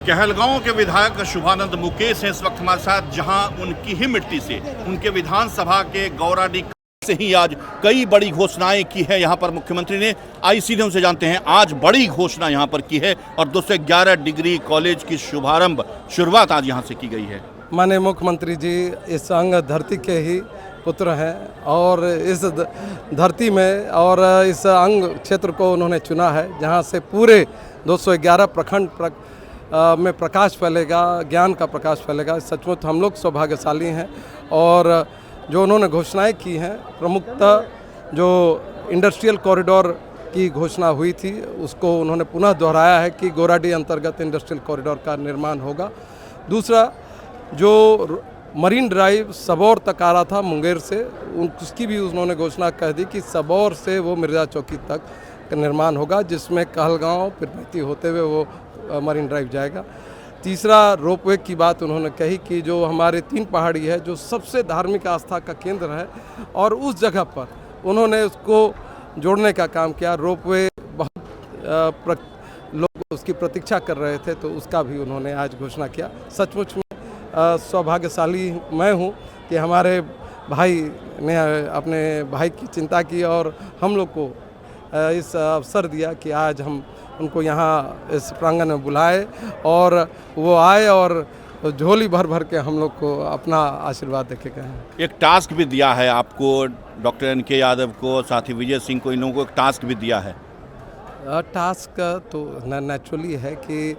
कहलगांव के विधायक शुभानंद मुकेश हैं इस वक्त हमारे साथ, जहां उनकी ही मिट्टी से उनके विधानसभा के गौराडी से ही आज कई बड़ी घोषणाएं की है यहाँ पर मुख्यमंत्री ने। आई सीधे उनसे जानते हैं आज बड़ी घोषणा यहाँ पर की है और 211 डिग्री कॉलेज की शुरुआत आज यहाँ से की गई है। माननीय मुख्यमंत्री जी इस अंग धरती के ही पुत्र हैं और इस धरती में और इस अंग क्षेत्र को उन्होंने चुना है जहाँ से पूरे 211 प्रखंड में प्रकाश फैलेगा, ज्ञान का प्रकाश फैलेगा। सचमुच हम लोग सौभाग्यशाली हैं और जो उन्होंने घोषणाएं की हैं, प्रमुखतः जो इंडस्ट्रियल कॉरिडोर की घोषणा हुई थी उसको उन्होंने पुनः दोहराया है कि गोराडी अंतर्गत इंडस्ट्रियल कॉरिडोर का निर्माण होगा। दूसरा, जो मरीन ड्राइव सबौर तक आ रहा था मुंगेर से, उसकी भी उन्होंने घोषणा कह दी कि सबौर से वो मिर्जा चौकी तक का निर्माण होगा, जिसमें कहलगांव पिरपैती होते हुए वो मरीन ड्राइव जाएगा। तीसरा, रोपवे की बात उन्होंने कही कि जो हमारे 3 पहाड़ी है जो सबसे धार्मिक आस्था का केंद्र है और उस जगह पर उन्होंने उसको जोड़ने का काम किया। रोपवे बहुत लोग उसकी प्रतीक्षा कर रहे थे तो उसका भी उन्होंने आज घोषणा किया। सचमुच में सौभाग्यशाली मैं हूँ कि हमारे भाई ने अपने भाई की चिंता की और हम लोग को इस अवसर दिया कि आज हम उनको यहाँ इस प्रांगण में बुलाए और वो आए और झोली भर भर के हम लोग को अपना आशीर्वाद देके गए हैं। एक टास्क भी दिया है आपको, डॉक्टर NK यादव को, साथ ही विजय सिंह को, इन लोगों को एक टास्क भी दिया है। टास्क तो नेचुरली है कि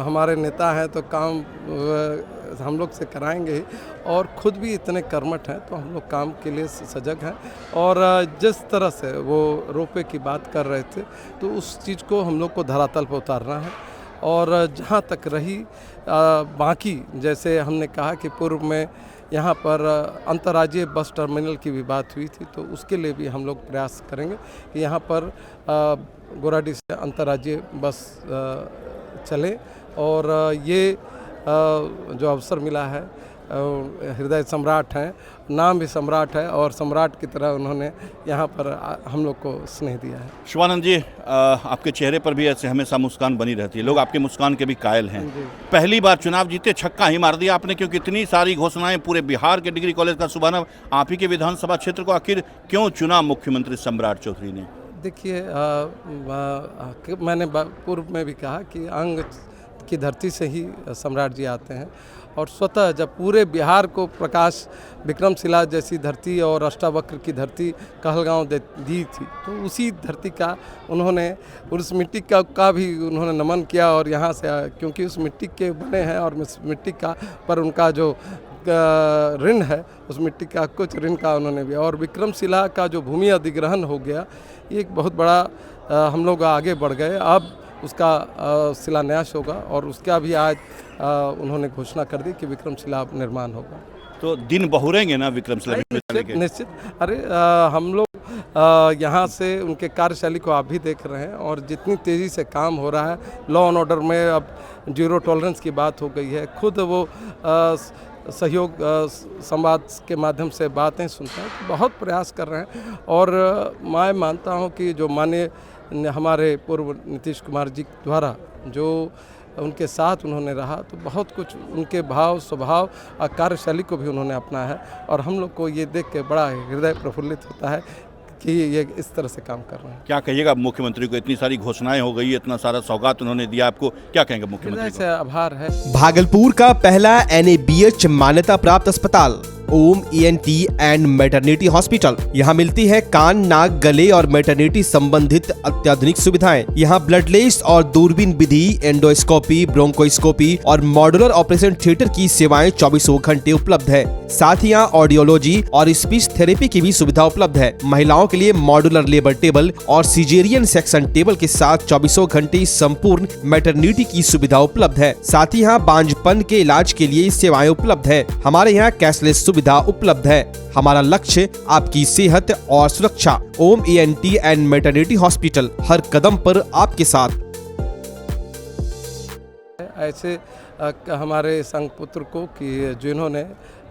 हमारे नेता हैं तो काम हम लोग से कराएंगे ही और ख़ुद भी इतने कर्मठ हैं तो हम लोग काम के लिए सजग हैं। और जिस तरह से वो रोपवे की बात कर रहे थे तो उस चीज़ को हम लोग को धरातल पर उतारना है। और जहाँ तक रही बाकी, जैसे हमने कहा कि पूर्व में यहाँ पर अंतर्राज्यीय बस टर्मिनल की भी बात हुई थी तो उसके लिए भी हम लोग प्रयास करेंगे कि यहाँ पर गोराडी से अंतर्राज्यीय बस चले। और ये जो अवसर मिला है, हृदय सम्राट हैं, नाम भी सम्राट है और सम्राट की तरह उन्होंने यहाँ पर हम लोग को स्नेह दिया है। शुभानंद जी, आपके चेहरे पर भी ऐसे हमेशा मुस्कान बनी रहती है, लोग आपके मुस्कान के भी कायल हैं। पहली बार चुनाव जीते छक्का ही मार दिया आपने, क्योंकि इतनी सारी घोषणाएं, पूरे बिहार के डिग्री कॉलेज का शुभारंभ आप ही के विधानसभा क्षेत्र को आखिर क्यों चुना मुख्यमंत्री सम्राट चौधरी ने? देखिए, मैंने पूर्व में भी कहा कि अंग की धरती से ही सम्राट जी आते हैं और स्वतः जब पूरे बिहार को प्रकाश विक्रमशिला जैसी धरती और अष्टावक्र की धरती कहलगांव दी थी तो उसी धरती का उन्होंने, उस मिट्टी का भी उन्होंने नमन किया। और यहाँ से क्योंकि उस मिट्टी के बने हैं और उस मिट्टी का पर उनका जो ऋण है, उस मिट्टी का कुछ ऋण का उन्होंने भी। और विक्रमशिला का जो भूमि अधिग्रहण हो गया, ये एक बहुत बड़ा हम लोग आगे बढ़ गए। अब उसका शिलान्यास होगा और उसका भी आज उन्होंने घोषणा कर दी कि विक्रमशिला निर्माण होगा। तो दिन बहुरेंगे ना विक्रमशिला? निश्चित। अरे हम लोग यहाँ से उनके कार्यशैली को आप भी देख रहे हैं और जितनी तेज़ी से काम हो रहा है, लॉ एंड ऑर्डर में अब 0 टॉलरेंस की बात हो गई है। खुद वो सहयोग संवाद के माध्यम से बातें सुनते हैं, तो बहुत प्रयास कर रहे हैं। और मैं मानता हूँ कि जो माननीय हमारे पूर्व नीतीश कुमार जी द्वारा जो उनके साथ उन्होंने रहा तो बहुत कुछ उनके भाव, स्वभाव और कार्यशैली को भी उन्होंने अपनाया है और हम लोग को ये देख के बड़ा हृदय प्रफुल्लित होता है कि ये इस तरह से काम कर रहे हैं। क्या कहिएगा मुख्यमंत्री को? इतनी सारी घोषणाएं हो गई, इतना सारा सौगात उन्होंने दिया आपको, क्या कहेंगे मुख्यमंत्री को? से आभार है। भागलपुर का पहला NABH मान्यता प्राप्त अस्पताल ओम ENT एंड मैटरनिटी हॉस्पिटल। यहाँ मिलती है कान, नाक, गले और मैटरनिटी संबंधित अत्याधुनिक सुविधाएं। यहाँ ब्लडलेस और दूरबीन विधि, एंडोस्कोपी, ब्रोंकोस्कोपी और मॉड्यूलर ऑपरेशन थिएटर की सेवाएं 24 घंटे उपलब्ध है। साथ ही यहाँ ऑडियोलॉजी और स्पीच थेरेपी की भी सुविधा उपलब्ध है। महिलाओं के लिए मॉड्यूलर लेबर टेबल और सिजेरियन सेक्शन टेबल के साथ 24 घंटे संपूर्ण मैटरनिटी की सुविधा उपलब्ध है। साथ ही यहाँ बांझपन के इलाज के लिए सेवाएं उपलब्ध है। हमारे यहाँ कैशलेस सुविधा उपलब्ध है। हमारा लक्ष्य आपकी सेहत और सुरक्षा। ओम ENT एंड मैटरनिटी हॉस्पिटल, हर कदम पर आपके साथ। ऐसे हमारे संघ पुत्र को कि जिन्होंने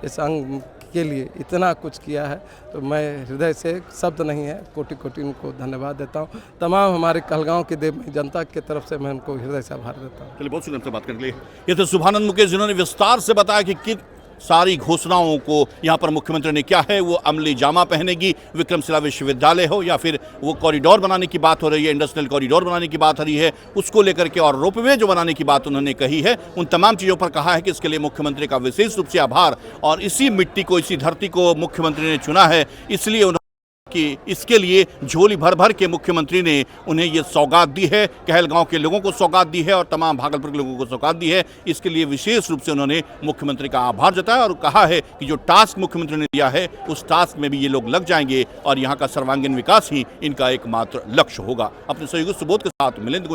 इस अंग के लिए इतना कुछ किया है, तो मैं हृदय से शब्द नहीं है, कोटि कोटि उनको धन्यवाद देता हूँ। तमाम हमारे कहलगांव की देवमयी जनता की तरफ से मैं उनको हृदय से आभार देता हूँ। चलिए, बहुत शुक्रिया हमसे बात करने के लिए। ये थे शुभानंद मुकेश, जिन्होंने विस्तार से बताया कि किन सारी घोषणाओं को यहाँ पर मुख्यमंत्री ने क्या है वो अमली जामा पहनेगी। विक्रमशिला विश्वविद्यालय हो या फिर वो कॉरिडोर बनाने की बात हो रही है, इंडस्ट्रियल कॉरिडोर बनाने की बात हो रही है, उसको लेकर के, और रोपवे जो बनाने की बात उन्होंने कही है, उन तमाम चीज़ों पर कहा है कि इसके लिए मुख्यमंत्री का विशेष रूप से आभार। और इसी मिट्टी को, इसी धरती को मुख्यमंत्री ने चुना है, इसलिए उन्होंने कि इसके लिए झोली भर भर के मुख्यमंत्री ने उन्हें ये सौगात दी है, कहलगांव के लोगों को सौगात दी है और तमाम भागलपुर के लोगों को सौगात दी है। इसके लिए विशेष रूप से उन्होंने मुख्यमंत्री का आभार जताया और कहा है कि जो टास्क मुख्यमंत्री ने दिया है उस टास्क में भी ये लोग लग जाएंगे और यहाँ का सर्वांगीण विकास ही इनका एकमात्र लक्ष्य होगा। अपने सहयोगी सुबोध के साथ मिलिंद